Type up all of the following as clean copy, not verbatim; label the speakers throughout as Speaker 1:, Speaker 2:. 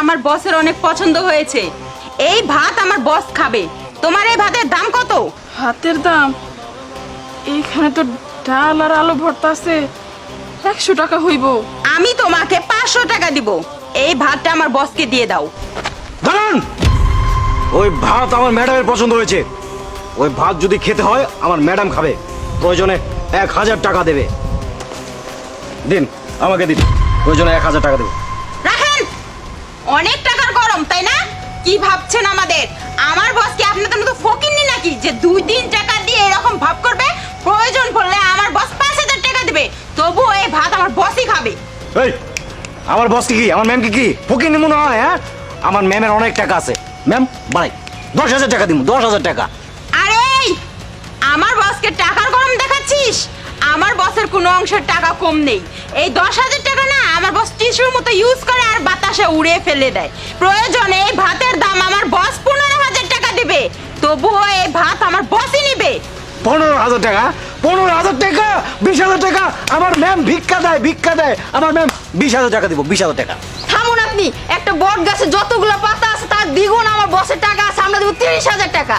Speaker 1: আমার বসের অনেক পছন্দ হয়েছে। এই ভাত আমার বস খাবে। তোমার এই ভাতের দাম কত?
Speaker 2: ভাতের দাম এইখানে তো ডাল আর আলু ভর্তা আছে, 100 টাকা হইব।
Speaker 1: আমি তোমাকে 500 টাকা দিব। এই ভাতটা আমার বসকে দিয়ে দাও।
Speaker 3: দাঁড়ান, ওই ভাত আমার ম্যাডামের পছন্দ হয়েছে। ওই ভাত যদি খেতে হয় আমার ম্যাডাম খাবে, প্রয়োজনে 1000 টাকা দেবে। দিন, আমাকে দিন, প্রয়োজনে 1000 টাকা দেবো।
Speaker 1: রাখেন। অনেক টাকার গরম, তাই না? কি ভাবছেন আমাদের? আমার বস কি আপনাদের মতো ফকিন্নি নাকি যে 2-3 টাকা দিয়ে এরকম ভাব করবে? প্রয়োজন পড়লে আমার বস 5000 টাকা দেবে, তবু এই ভাত আমার বসই খাবে।
Speaker 3: এই, আমার বস কি আমার ম্যাম কি ফকির মনে হয়? হ্যাঁ, আমার ম্যামের অনেক টাকা আছে। ম্যাম বাড়াই 10,000 টাকা দিব, 10,000 টাকা।
Speaker 1: আরে আমার বসকে টাকার গরম দেখাচ্ছিস? আমার বসের কোনো অংশের টাকা কম নেই। এই 10,000 টাকা না আমার বস টিস্যুর মতো ইউজ করে আর বাতাসে উড়িয়ে ফেলে দেয়। প্রয়োজনে এই ভাতের দাম আমার বস 15,000 টাকা দিবে, তবুও এই ভাত আমার বসই নিবে।
Speaker 3: 15,000 টাকা? 15,000 টাকা? 20,000 টাকা? আমার ম্যাম ভিক্ষা দেয়। আমার ম্যাম 20,000 টাকা দিব, 20,000 টাকা।
Speaker 1: থামুন আপনি। একটা বট গাছে যতগুলো পাতা আছে তার দ্বিগুণ আমার বসের টাকা আছে। আমরা দেব 30,000 টাকা।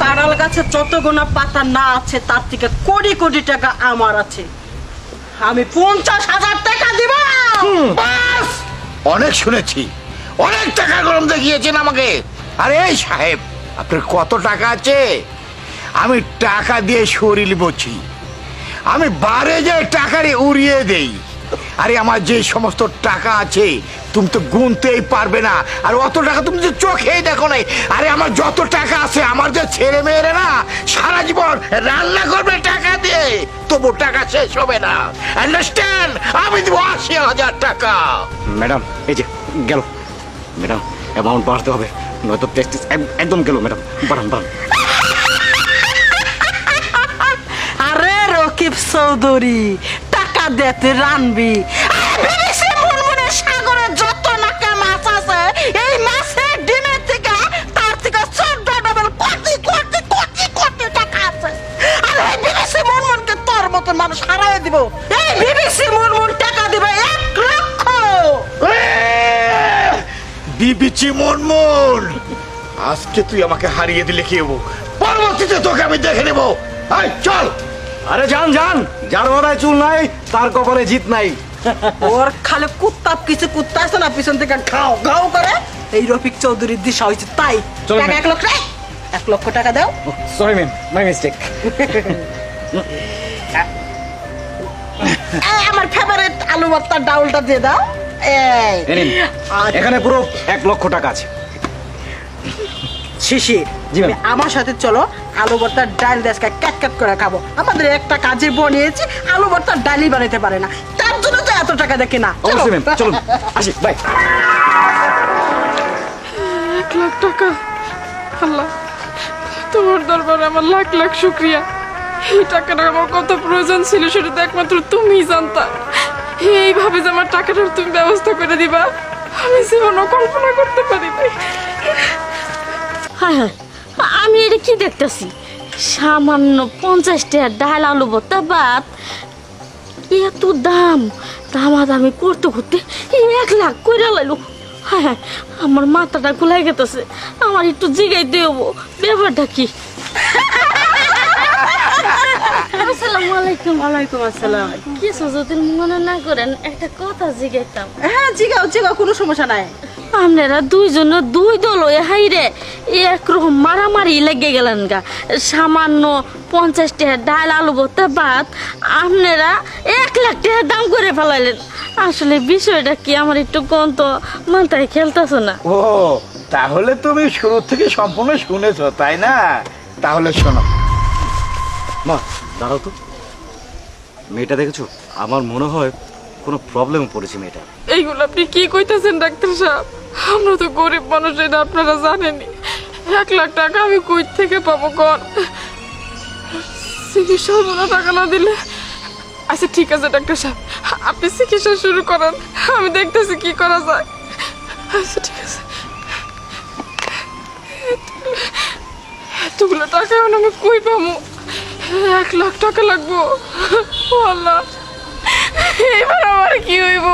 Speaker 4: কাঁড়াল গাছে যতগুলো পাতা না আছে তার থেকে কোটি কোটি টাকা আমার আছে। আমি 50,000 টাকা দিব।
Speaker 5: বাস, অনেক শুনেছি, অনেক টাকা গরম দেখিয়েছেন আমাকে। আরে এই সাহেব, আপনার কত টাকা আছে? আমি টাকা দিয়ে শরীর বছি, আমি বারে যে টাকারে উড়িয়ে দেই। আরে আমার যে সমস্ত টাকা আছে তুমি তো গুনতেই পারবে না, আর অত টাকা তুমি যে চোখেই দেখো নাই। আরে আমার যত টাকা আছে, আমার যে ছেলে মেয়েরা না সারা জীবন রান্না করবে টাকা দিয়ে, তবু টাকা শেষ হবে না। আন্ডারস্ট্যান্ড? আমি দিব 80,000 টাকা।
Speaker 3: ম্যাডাম এই যে গেল, ম্যাডাম অ্যামাউন্ট বাড়তে হবে, নয়তো প্র্যাকটিস একদম গেল। ম্যাডাম বাড়ান।
Speaker 4: আরে রকিব চৌধুরী, টাকা দিতে রানবি? সাগরের যত নাকা মাছ আছে, এই মাছের ডিমের থেকে তার থেকে 14 ডাবল কোটি কোটি কোটি কোটি টাকা আছে। আর এই বিবিসি মুনমুনকে তোর মতো মানুষ হারাই দিব। এই বিবিসি মুনমুন টাকা দিবে 1 লক্ষ।
Speaker 5: বিবিচি মনমন, আজকে তুই আমাকে হারিয়ে দিলে কি হবো, পরবর্তীতে তোকে আমি দেখে নেবো। আয় চল।
Speaker 3: আরে যান, যার মাথায় চুল নাই তার কপালে জিত নাই।
Speaker 4: ওর খালি কুত্তা আছে না, পিছন থেকে ঘাও ঘাও করে। এই রফিক চৌধুরীর দিশা হয়েছে তাই।
Speaker 3: চলো,
Speaker 4: টাকা
Speaker 3: ম্যাম।
Speaker 4: 1 লক্ষ, 1 লক্ষ টাকা দাও।
Speaker 3: Sorry ma'am, my mistake.
Speaker 4: আমার ফেভারিট আলু ভর্তার ডাউলটা দিয়ে দাও।
Speaker 3: এখানে পুরো 1 লক্ষ টাকা আছে।
Speaker 4: শিশির,
Speaker 3: জি ম্যাম।
Speaker 4: আমার সাথে চলো, আলু ভর্তার ডাল দেশকে ক্যাট করে খাবো। আমাদের একটা কাজে বানিয়েছি, আলু ভর্তার ডালই বানাতে পারে না, তার জন্য তো এত টাকা দেখে না।
Speaker 3: অবশ্যই ম্যাম, চলুন আসি, বাই।
Speaker 2: 1 লাখ টাকা! আল্লাহ, তোমার দরবারে আমার লাখ লাখ শুক্রিয়া। এই টাকাটা আমার কত প্রয়োজন ছিল সেটা তো একমাত্র তুমিই জানতা। এইভাবে যে আমার টাকাটার তুমি ব্যবস্থা করে দিবা আমি জীবনও কল্পনা করতে পারি নাই।
Speaker 6: হায়, আমি এটা কি দেখতেছি? সামান্য 50 টাকা ডাল আলু ভর্তা ভাত, এত দাম! দামাদামি করতে 1 লাখ কইরা লাইলো। হ্যাঁ, আমার মাথাটা খুলাই গেতেছে। আমার একটু জিগাইতে হবো ব্যাপারটা কি। আসসালামু আলাইকুম।
Speaker 4: ওয়ালাইকুম আসসালাম।
Speaker 6: কিছু যদি মনে না করেন একটা কথা জিগাইতাম।
Speaker 4: হ্যাঁ, জিগাও কোনো সমস্যা নাই।
Speaker 6: আপনারা দুইজন 2 দল হয়ে হাইরে একরকম মারামারি লেগে গেলেন গা। সামান্য 50 টাকা ডাল আলু ভর্তা ভাত আপনারা 1 লাখ টাকা দাম করে ফেলাইলেন। আসলে বিষয়টা কি আমার একটু গন্ত মাথায় খেলতেছে না।
Speaker 5: ও, তাহলে তুমি শুরু থেকে সম্পূর্ণ শুনেছো তাই না? তাহলে শোনো।
Speaker 3: মা দাঁড়াও তো, মেয়েটা দেখেছো? আমার মনে হয় কোনো প্রবলেমে পড়েছে মেয়েটা।
Speaker 2: এইগুলো আপনি কি কইতেছেন ডাক্তার সাহেব? আমরা তো গরিব মানুষ, এটা আপনারা জানেনই। 1 লাখ টাকা আমি কই থেকে পাবো কোন? চিকিৎসার মতো টাকা না দিলে? আচ্ছা ঠিক আছে ডাক্তার সাহেব, আপনি চিকিৎসা শুরু করেন, আমি দেখতেছি কি করা যায়। আচ্ছা ঠিক আছে। এতগুলো টাকা এখন আমি কই পাবো? 1 লাখ টাকা লাগবো। ও আল্লাহ! এবার আমার কি হইব?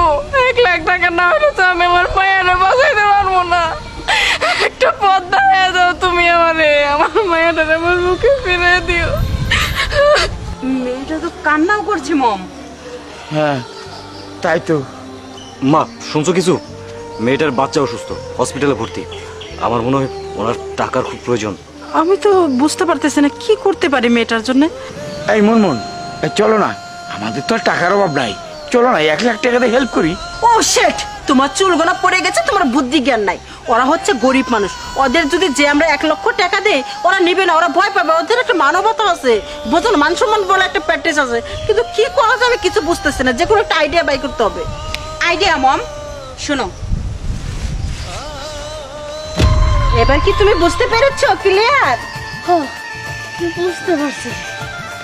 Speaker 2: 1 লাখ টাকা না হলে তো আমি আমার মায়েরা বাঁচাইতে পারবো না। একটা পথ দেখায় দাও তুমি আমারে, আমার মায়েরা আমার মুখে ফিরে দিও।
Speaker 1: মেয়েটা তো কান্নাও করছে মম।
Speaker 5: হ্যাঁ তাই তো।
Speaker 3: মা শুনছো কিছু? মেয়েটার বাচ্চা অসুস্থ, হসপিটালে ভর্তি। আমার মনে হয় ওনার টাকার খুব প্রয়োজন।
Speaker 4: আমি তো বুঝতে পারতেছি না কি করতে পারি মেয়েটার জন্য।
Speaker 5: এই মুনমুন, এই চলো না, আমাদের তো আর টাকার অভাব নাই, চলো না 1 লাখ টাকা দিয়ে হেল্প করি।
Speaker 4: ও শেট, তোমার চুলগোনা পড়ে গেছে, তোমার বুদ্ধি জ্ঞান নাই। ওরা হচ্ছে গরিব মানুষ, ওদের যদি যে আমরা 1 লক্ষ টাকা দেই ওরা নিবে না, ওরা ভয় পাবে। ওদের একটা মানবতা আছে, বোঝেন, মান সম্মান বলে একটা প্র্যাকটিস আছে। কিন্তু কি করা যাবে কিছু বুঝতেছি না, যে কোনো একটা আইডিয়া বাই করতে হবে।
Speaker 1: আইডিয়া মম, শোনো।
Speaker 4: এবার কি তুমি বুঝতে পেরেছো ক্লিয়ার?
Speaker 6: বুঝতে পারছি।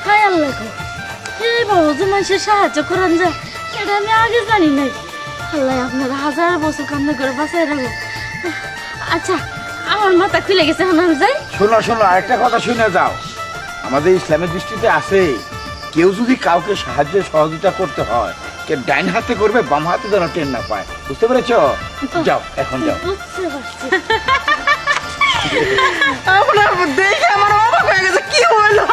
Speaker 6: হায় আল্লাহ গো, এই বড় যে মানুষের সাহায্য করান যায় এটা আমি আগে জানি নাই। আল্লাহ আপনার 1000 বছর কান্না করে বাঁচাই রাখো। আচ্ছা, আমার মাথা খুলে গেছে, এখন আমি যাই।
Speaker 5: শোনো শোনো, আরেকটা কথা শুনে যাও। আমাদের ইসলামের দৃষ্টিতে আছে, কেউ যদি কাউকে সাহায্য সহযোগিতা করতে হয়, কে ডাইন হাতে করবে, বাম হাতে যেন টেন না পায়। বুঝতে পেরেছো? যাও, এখন যাও।
Speaker 6: বুঝতে পারছি।
Speaker 4: আপনার দেখে আমার অবাক হয়ে গেছে, কি হলো?